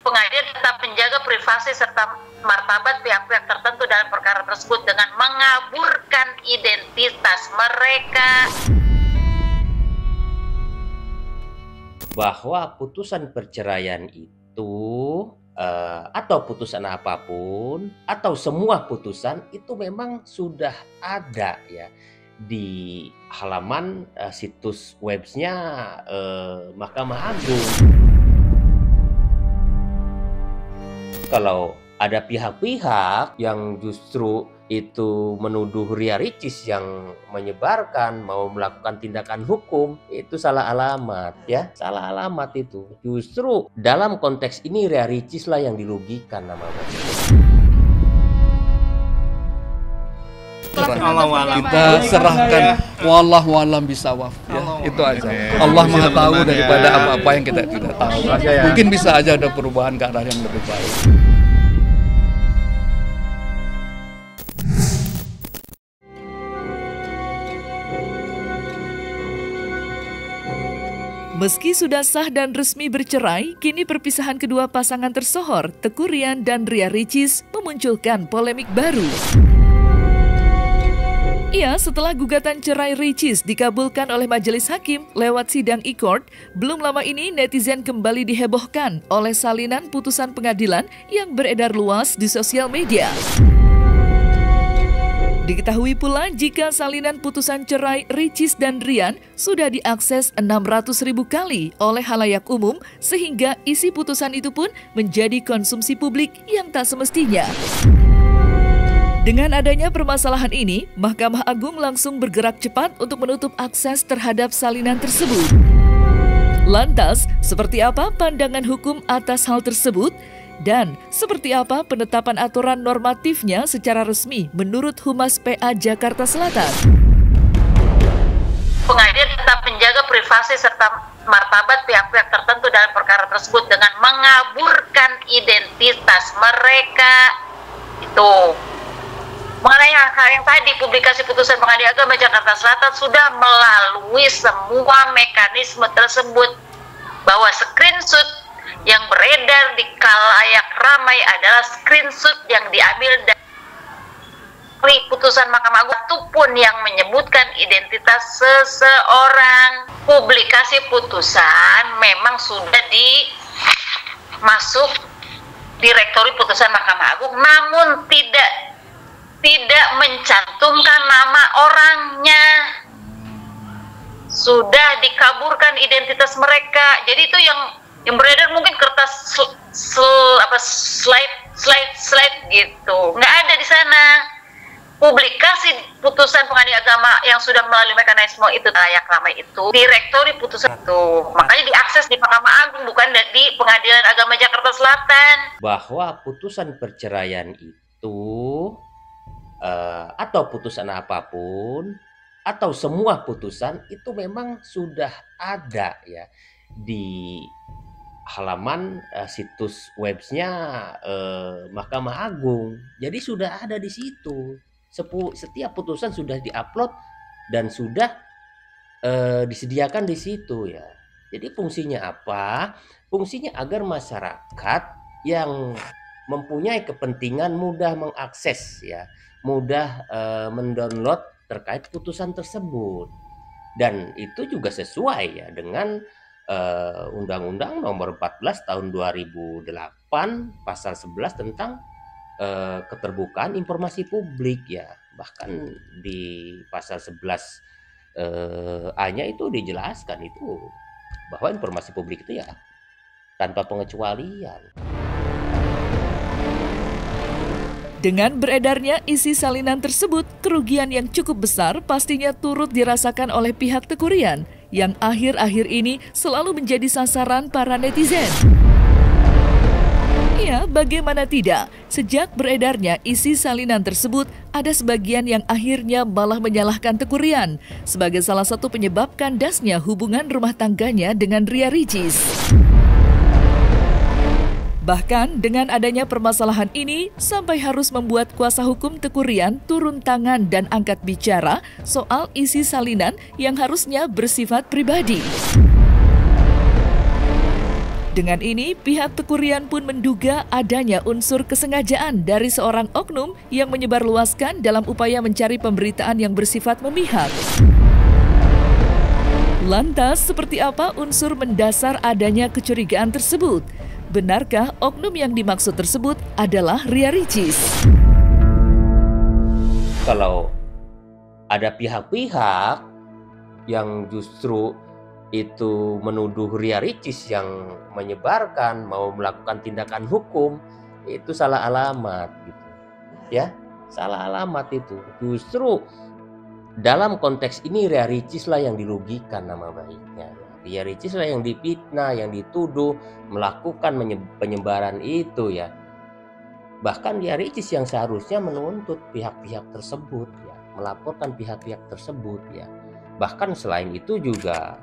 Pengadilan tetap menjaga privasi serta martabat pihak-pihak tertentu dalam perkara tersebut dengan mengaburkan identitas mereka. Bahwa putusan perceraian itu atau putusan apapun atau semua putusan itu memang sudah ada ya di halaman situs websnya Mahkamah Agung. Kalau ada pihak-pihak yang justru itu menuduh Ria Ricis yang menyebarkan mau melakukan tindakan hukum, itu salah alamat ya, salah alamat itu. Justru dalam konteks ini Ria Ricis lah yang dirugikan namanya. Kita serahkan wallahu alam bisawab ya, itu aja. Allah Maha tahu daripada apa-apa yang kita tidak tahu. Mungkin bisa aja ada perubahan ke arah yang lebih baik. Meski sudah sah dan resmi bercerai, kini perpisahan kedua pasangan tersohor, Teuku Ryan dan Ria Ricis, memunculkan polemik baru. Ya, setelah gugatan cerai Ricis dikabulkan oleh majelis hakim lewat sidang e-court, belum lama ini netizen kembali dihebohkan oleh salinan putusan pengadilan yang beredar luas di sosial media. Diketahui pula jika salinan putusan cerai Ricis dan Ryan sudah diakses 600.000 kali oleh khalayak umum sehingga isi putusan itu pun menjadi konsumsi publik yang tak semestinya. Dengan adanya permasalahan ini, Mahkamah Agung langsung bergerak cepat untuk menutup akses terhadap salinan tersebut. Lantas, seperti apa pandangan hukum atas hal tersebut? Dan seperti apa penetapan aturan normatifnya secara resmi menurut Humas PA Jakarta Selatan? Pengadilan tetap menjaga privasi serta martabat pihak-pihak tertentu dalam perkara tersebut dengan mengaburkan identitas mereka. Itu. Mengenai hal yang tadi, publikasi putusan Pengadilan Agama Jakarta Selatan sudah melalui semua mekanisme tersebut, bahwa screenshot yang beredar di khalayak ramai adalah screenshot yang diambil dari putusan Mahkamah Agung, itu pun yang menyebutkan identitas seseorang. Publikasi putusan memang sudah masuk direktori putusan Mahkamah Agung, namun tidak mencantumkan nama orangnya. Sudah dikaburkan identitas mereka. Jadi itu yang beredar mungkin kertas slide gitu. Nggak ada di sana. Publikasi putusan Pengadilan Agama yang sudah melalui mekanisme itu layak ramai itu direktori putusan itu. Makanya diakses di Mahkamah Agung, bukan di Pengadilan Agama Jakarta Selatan. Bahwa putusan perceraian itu atau putusan apapun atau semua putusan itu memang sudah ada ya di halaman situs websnya Mahkamah Agung. Jadi sudah ada di situ. Setiap putusan sudah diupload dan sudah disediakan di situ ya. Jadi fungsinya apa? Fungsinya agar masyarakat yang mempunyai kepentingan mudah mengakses ya, mudah mendownload terkait putusan tersebut. Dan itu juga sesuai ya dengan Undang-Undang Nomor 14 Tahun 2008 Pasal 11 tentang keterbukaan informasi publik ya. Bahkan di Pasal 11 A-nya itu dijelaskan itu bahwa informasi publik itu ya tanpa pengecualian. Dengan beredarnya isi salinan tersebut, kerugian yang cukup besar pastinya turut dirasakan oleh pihak Teuku Ryan yang akhir-akhir ini selalu menjadi sasaran para netizen. Ya, bagaimana tidak? Sejak beredarnya isi salinan tersebut, ada sebagian yang akhirnya malah menyalahkan Teuku Ryan sebagai salah satu penyebab kandasnya hubungan rumah tangganya dengan Ria Ricis. Bahkan dengan adanya permasalahan ini, sampai harus membuat kuasa hukum Teuku Ryan turun tangan dan angkat bicara soal isi salinan yang harusnya bersifat pribadi. Dengan ini, pihak Teuku Ryan pun menduga adanya unsur kesengajaan dari seorang oknum yang menyebarluaskan dalam upaya mencari pemberitaan yang bersifat memihak. Lantas, seperti apa unsur mendasar adanya kecurigaan tersebut? Benarkah oknum yang dimaksud tersebut adalah Ria Ricis? Kalau ada pihak-pihak yang justru itu menuduh Ria Ricis yang menyebarkan, mau melakukan tindakan hukum, itu salah alamat gitu. Ya, salah alamat itu. Justru dalam konteks ini Ria Ricis lah yang dirugikan nama baiknya. Ria Ricis lah yang difitnah, yang dituduh melakukan penyebaran itu ya. Bahkan Ria Ricis yang seharusnya menuntut pihak-pihak tersebut ya, melaporkan pihak-pihak tersebut ya. Bahkan selain itu juga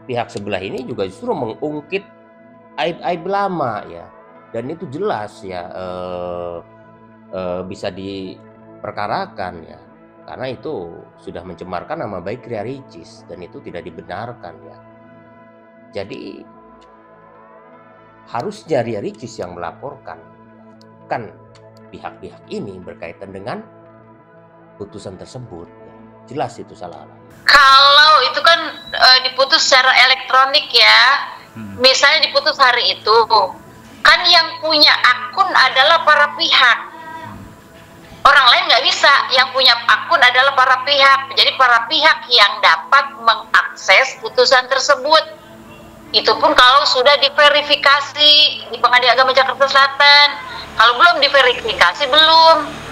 pihak sebelah ini juga justru mengungkit aib-aib lama ya, dan itu jelas ya bisa diperkarakan ya, karena itu sudah mencemarkan nama baik Ria Ricis dan itu tidak dibenarkan ya. Jadi harusnya Ria Ricis yang melaporkan, kan pihak-pihak ini berkaitan dengan putusan tersebut ya. Jelas itu salah alamat. Kalau itu kan diputus secara elektronik ya, misalnya diputus hari itu, kan yang punya akun adalah para pihak. Orang lain nggak bisa, yang punya akun adalah para pihak. Jadi para pihak yang dapat mengakses putusan tersebut. Itu pun kalau sudah diverifikasi di Pengadilan Agama Jakarta Selatan. Kalau belum diverifikasi belum.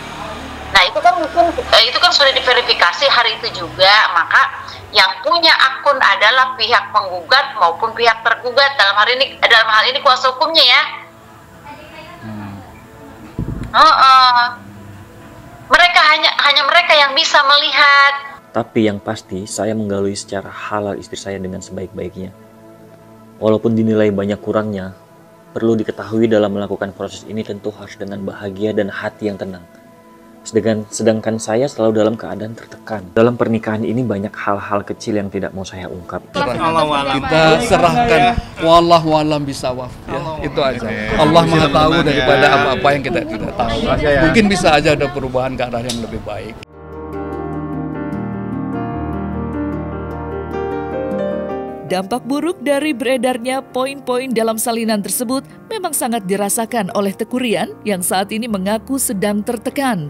Nah itu kan sudah diverifikasi hari itu juga, maka yang punya akun adalah pihak penggugat maupun pihak tergugat, dalam hal ini kuasa hukumnya ya. Mereka hanya mereka yang bisa melihat. Tapi yang pasti saya menggalui secara halal istri saya dengan sebaik-baiknya. Walaupun dinilai banyak kurangnya, perlu diketahui dalam melakukan proses ini tentu harus dengan bahagia dan hati yang tenang. Sedangkan saya selalu dalam keadaan tertekan. Dalam pernikahan ini banyak hal-hal kecil yang tidak mau saya ungkap. Kita serahkan wallahu alam bisawab ya. Itu aja. Allah Maha tahu daripada apa-apa yang kita tidak tahu. Mungkin bisa aja ada perubahan ke arah yang lebih baik. Dampak buruk dari beredarnya poin-poin dalam salinan tersebut memang sangat dirasakan oleh Teuku Ryan yang saat ini mengaku sedang tertekan.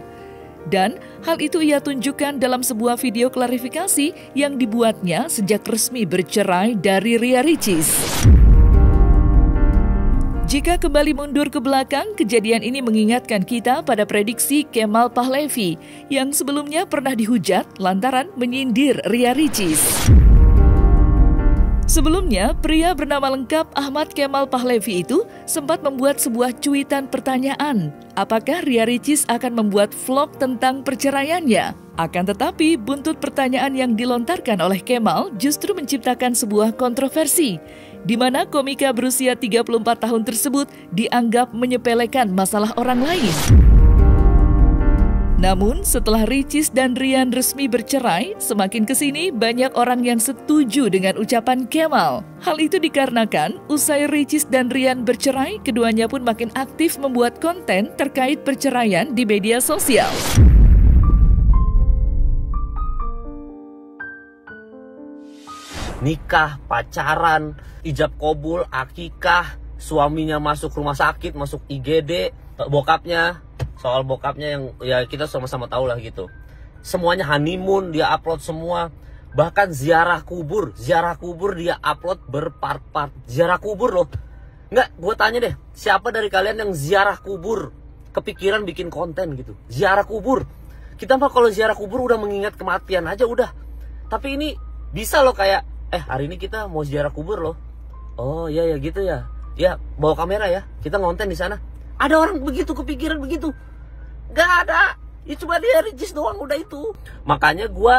Dan hal itu ia tunjukkan dalam sebuah video klarifikasi yang dibuatnya sejak resmi bercerai dari Ria Ricis. Jika kembali mundur ke belakang, kejadian ini mengingatkan kita pada prediksi Kemal Pahlevi yang sebelumnya pernah dihujat lantaran menyindir Ria Ricis. Sebelumnya, pria bernama lengkap Ahmad Kemal Pahlevi itu sempat membuat sebuah cuitan pertanyaan, apakah Ria Ricis akan membuat vlog tentang perceraiannya? Akan tetapi, buntut pertanyaan yang dilontarkan oleh Kemal justru menciptakan sebuah kontroversi, di mana komika berusia 34 tahun tersebut dianggap menyepelekan masalah orang lain. Namun, setelah Ricis dan Ryan resmi bercerai, semakin kesini banyak orang yang setuju dengan ucapan Kemal. Hal itu dikarenakan usai Ricis dan Ryan bercerai, keduanya pun makin aktif membuat konten terkait perceraian di media sosial. Nikah, pacaran, ijab kabul, akikah, suaminya masuk rumah sakit, masuk IGD, bokapnya. Soal bokapnya yang ya kita sama-sama tahu lah gitu. Semuanya honeymoon dia upload semua. Bahkan ziarah kubur dia upload berpart-part. Ziarah kubur loh. Enggak, gue tanya deh, siapa dari kalian yang ziarah kubur kepikiran bikin konten gitu? Ziarah kubur. Kita mah kalau ziarah kubur udah mengingat kematian aja udah. Tapi ini bisa loh kayak hari ini kita mau ziarah kubur loh. Oh iya ya gitu ya. Ya bawa kamera ya. Kita ngonten di sana. Ada orang begitu kepikiran begitu? Gak ada. Ya cuma dia Ricis doang udah itu. Makanya gue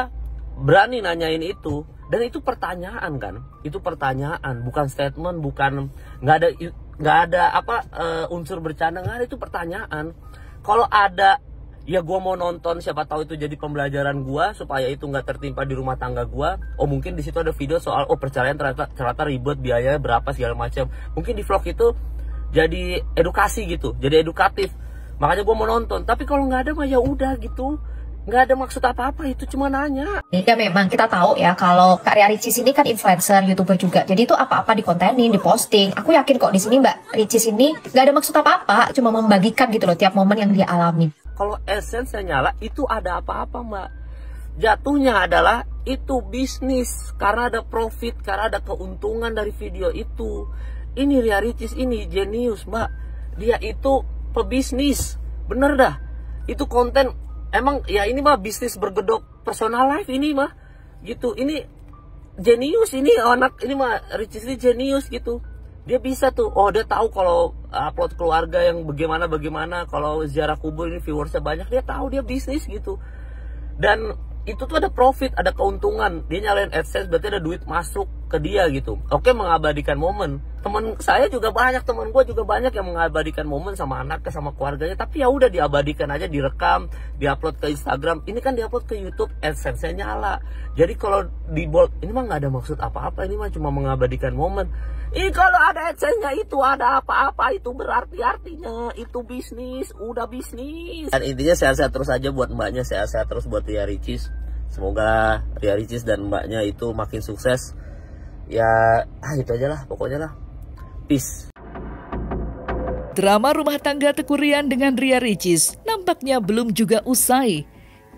berani nanyain itu. Dan itu pertanyaan kan. Itu pertanyaan, bukan statement, bukan nggak ada unsur bercanda, nggak ada, itu pertanyaan. Kalau ada Ya gua mau nonton, siapa tahu itu jadi pembelajaran gua supaya itu nggak tertimpa di rumah tangga gua. Oh mungkin di situ ada video soal perceraian ternyata ribet, biayanya berapa segala macam. Mungkin di vlog itu jadi edukasi gitu, jadi edukatif. Makanya gua mau nonton. Tapi kalau nggak ada mah ya udah gitu. Nggak ada maksud apa-apa, itu cuma nanya. Ya memang kita tahu ya kalau Kak Ria Ricis ini kan influencer, YouTuber juga. Jadi itu apa-apa dikontenin, diposting. Aku yakin kok di sini Mbak Ricis ini nggak ada maksud apa-apa, cuma membagikan gitu loh tiap momen yang dia alami. Kalau essence nyala itu ada apa-apa Mbak. Jatuhnya adalah itu bisnis karena ada profit, karena ada keuntungan dari video itu. Ini Ria Ricis ini jenius Mbak. Dia itu pebisnis, bener dah. Itu konten. Emang ya ini mah bisnis bergedok personal life ini mah gitu. Ini jenius ini anak ini mah Ricis ini jenius gitu. Dia bisa tuh, dia tahu kalau upload keluarga yang bagaimana, kalau ziarah kubur ini viewersnya banyak, dia tahu, dia bisnis gitu. Dan itu tuh ada profit, ada keuntungan. Dia nyalain AdSense berarti ada duit masuk ke dia gitu. Oke, mengabadikan momen. Teman saya juga banyak, teman gue juga banyak yang mengabadikan momen sama anaknya, sama keluarganya. Tapi ya udah diabadikan aja, direkam, diupload ke Instagram. Ini kan diupload ke YouTube, AdSense-nya nyala. Jadi kalau di bold, ini mah nggak ada maksud apa-apa. Ini mah cuma mengabadikan momen. Kalau ada AdSense-nya itu ada apa-apa, itu berarti artinya itu bisnis, udah bisnis. Dan intinya sehat-sehat terus aja buat mbaknya, sehat-sehat terus buat Ria Ricis. Semoga Ria Ricis dan mbaknya itu makin sukses. Ya, itu aja lah, pokoknya lah. Peace. Drama rumah tangga Teuku Ryan dengan Ria Ricis nampaknya belum juga usai.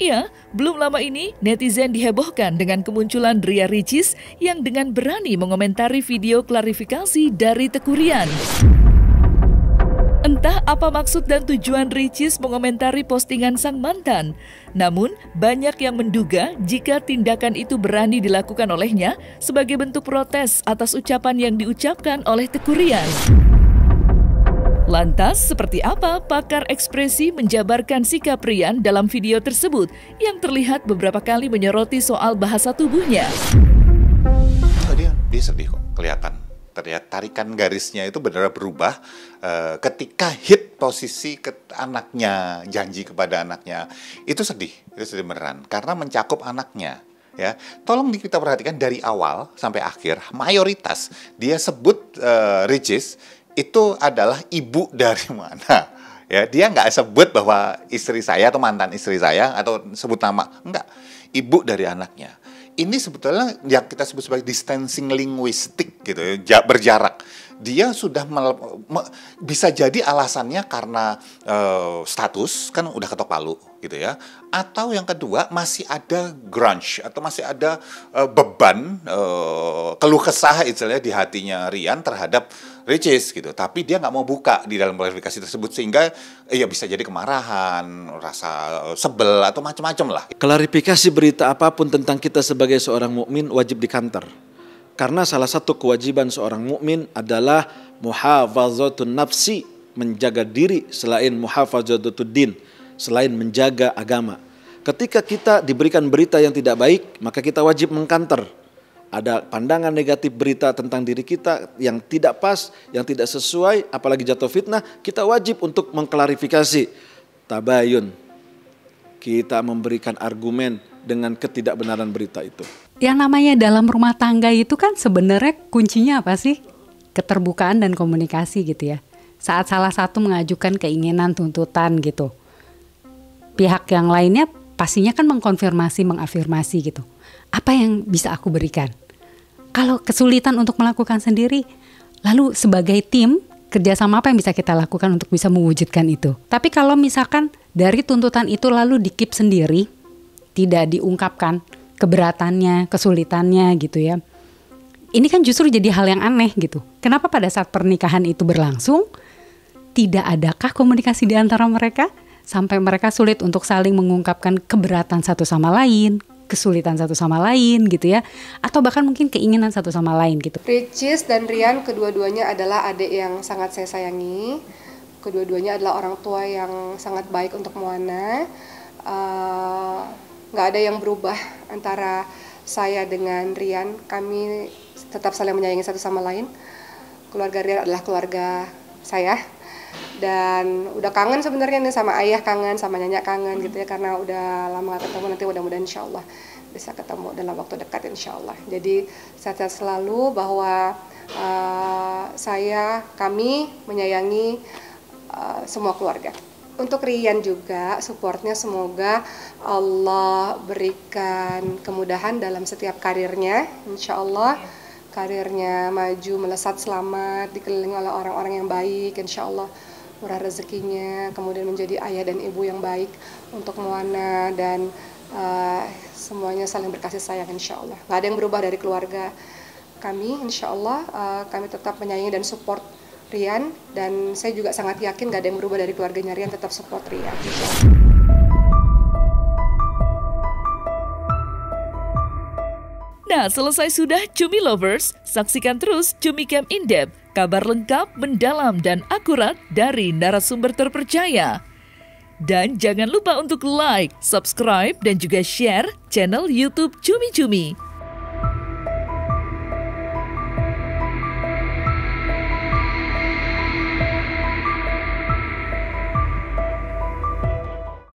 Ya, belum lama ini netizen dihebohkan dengan kemunculan Ria Ricis yang dengan berani mengomentari video klarifikasi dari Teuku Ryan. Entah apa maksud dan tujuan Ricis mengomentari postingan sang mantan. Namun, banyak yang menduga jika tindakan itu berani dilakukan olehnya sebagai bentuk protes atas ucapan yang diucapkan oleh Teuku Ryan. Lantas, seperti apa pakar ekspresi menjabarkan sikap Ryan dalam video tersebut yang terlihat beberapa kali menyoroti soal bahasa tubuhnya? Dia sedih kok, kelihatan. Terlihat tarikan garisnya itu benar-benar berubah ketika hit posisi ke anaknya, janji kepada anaknya. Itu sedih beneran karena mencakup anaknya. Ya, tolong kita perhatikan dari awal sampai akhir, mayoritas dia sebut Ricis itu adalah ibu dari mana. Ya, dia nggak sebut bahwa istri saya atau mantan istri saya atau sebut nama, enggak. Ibu dari anaknya. Ini sebetulnya yang kita sebut sebagai distancing linguistik gitu ya, berjarak. Dia sudah bisa jadi alasannya karena status kan udah ketok palu gitu ya. Atau yang kedua masih ada grudge atau masih ada beban keluh kesah istilahnya di hatinya Ryan terhadap Ricis gitu. Tapi dia nggak mau buka di dalam klarifikasi tersebut sehingga ya bisa jadi kemarahan, rasa sebel atau macam-macam lah. Klarifikasi berita apapun tentang kita sebagai seorang mukmin wajib dikanter. Karena salah satu kewajiban seorang mukmin adalah muhafazatun nafsi, menjaga diri selain muhafazatun din, selain menjaga agama. Ketika kita diberikan berita yang tidak baik, maka kita wajib mengkanter. Ada pandangan negatif berita tentang diri kita yang tidak pas, yang tidak sesuai, apalagi jatuh fitnah, kita wajib untuk mengklarifikasi. Tabayun, kita memberikan argumen dengan ketidakbenaran berita itu. Yang namanya dalam rumah tangga itu kan sebenarnya kuncinya apa sih? Keterbukaan dan komunikasi gitu ya. Saat salah satu mengajukan keinginan tuntutan gitu, pihak yang lainnya pastinya kan mengkonfirmasi, mengafirmasi gitu. Apa yang bisa aku berikan? Kalau kesulitan untuk melakukan sendiri, lalu sebagai tim, kerjasama apa yang bisa kita lakukan untuk bisa mewujudkan itu? Tapi kalau misalkan dari tuntutan itu lalu di-keep sendiri, tidak diungkapkan keberatannya, kesulitannya gitu ya. Ini kan justru jadi hal yang aneh gitu. Kenapa pada saat pernikahan itu berlangsung, tidak adakah komunikasi di antara mereka? Sampai mereka sulit untuk saling mengungkapkan keberatan satu sama lain, kesulitan satu sama lain gitu ya. Atau bahkan mungkin keinginan satu sama lain gitu. Ricis dan Ryan kedua-duanya adalah adik yang sangat saya sayangi. Kedua-duanya adalah orang tua yang sangat baik untuk Moana. Nggak ada yang berubah antara saya dengan Ryan. Kami tetap saling menyayangi satu sama lain. Keluarga Ryan adalah keluarga saya. Dan udah kangen sebenarnya nih sama ayah kangen, sama nyanyi kangen gitu ya, karena udah lama gak ketemu. Nanti mudah-mudahan insya Allah bisa ketemu dalam waktu dekat insya Allah. Jadi sehat-sehat selalu, bahwa kami menyayangi semua keluarga. Untuk Rian juga supportnya, semoga Allah berikan kemudahan dalam setiap karirnya, insya Allah karirnya maju melesat selamat, dikelilingi oleh orang-orang yang baik, insya Allah murah rezekinya, kemudian menjadi ayah dan ibu yang baik untuk Moana, dan semuanya saling berkasih sayang insya Allah. Gak ada yang berubah dari keluarga kami, insya Allah kami tetap menyayangi dan support Rian, dan saya juga sangat yakin gak ada yang berubah dari keluarganya Rian, tetap support Rian. Nah, selesai sudah Cumi Lovers, saksikan terus Cumi Camp In-Depth, kabar lengkap, mendalam, dan akurat dari narasumber terpercaya. Dan jangan lupa untuk like, subscribe, dan juga share channel YouTube Cumi Cumi.